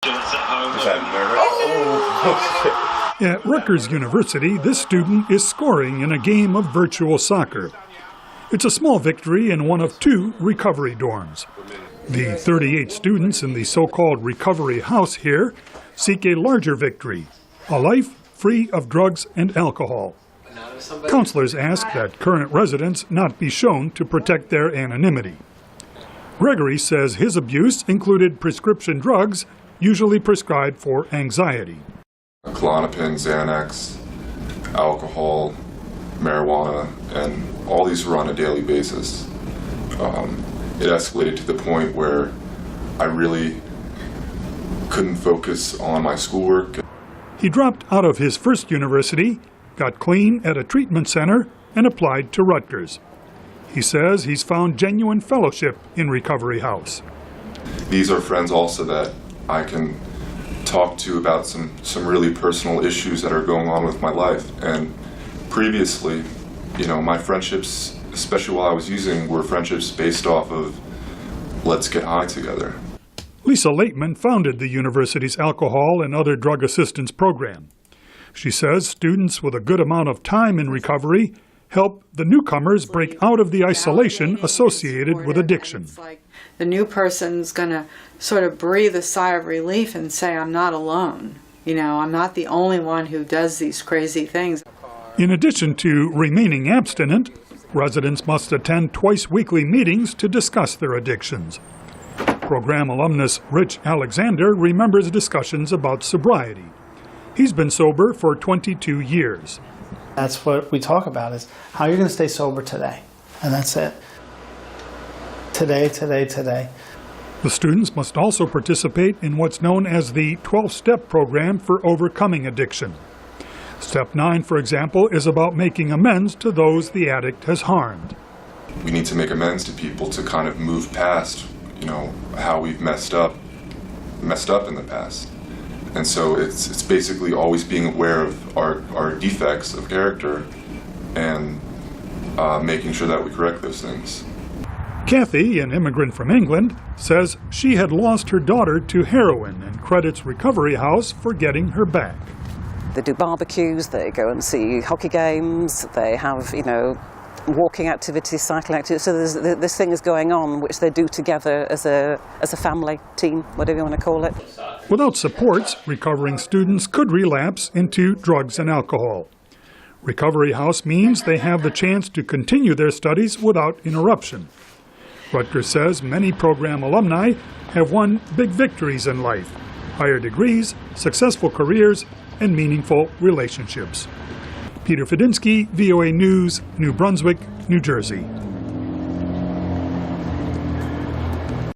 At Rutgers University, this student is scoring in a game of virtual soccer. It's a small victory in one of 2 recovery dorms. The 38 students in the so-called recovery house here seek a larger victory, a life free of drugs and alcohol. Counselors ask that current residents not be shown to protect their anonymity. Gregory says his abuse included prescription drugs, usually prescribed for anxiety. Klonopin, Xanax, alcohol, marijuana, and all these were on a daily basis. It escalated to the point where I really couldn't focus on my schoolwork. He dropped out of his first university, got clean at a treatment center, and applied to Rutgers. He says he's found genuine fellowship in Recovery House. These are friends also that I can talk to about some really personal issues that are going on with my life. And previously, my friendships, especially while I was using, were friendships based off of let's get high together. Lisa Laitman founded the university's alcohol and other drug assistance program. She says students with a good amount of time in recovery help the newcomers break out of the isolation associated with addiction. The new person's going to sort of breathe a sigh of relief and say, I'm not alone. I'm not the only one who does these crazy things. In addition to remaining abstinent, residents must attend twice-weekly meetings to discuss their addictions. Program alumnus Rich Alexander remembers discussions about sobriety. He's been sober for 22 years. That's what we talk about, is how you're going to stay sober today. And that's it. Today, today, today. The students must also participate in what's known as the 12-step program for overcoming addiction. Step 9, for example, is about making amends to those the addict has harmed. We need to make amends to people to kind of move past, how we've messed up in the past. And so it's basically always being aware of our defects of character and making sure that we correct those things. Kathy, an immigrant from England, says she had lost her daughter to heroin and credits Recovery House for getting her back. They do barbecues, they go and see hockey games, they have, walking activities, cycling activities. So this thing is going on which they do together as a family, team, whatever you want to call it. Without supports, recovering students could relapse into drugs and alcohol. Recovery House means they have the chance to continue their studies without interruption. Rutgers says many program alumni have won big victories in life: higher degrees, successful careers, and meaningful relationships. Peter Fedynsky, VOA News, New Brunswick, New Jersey.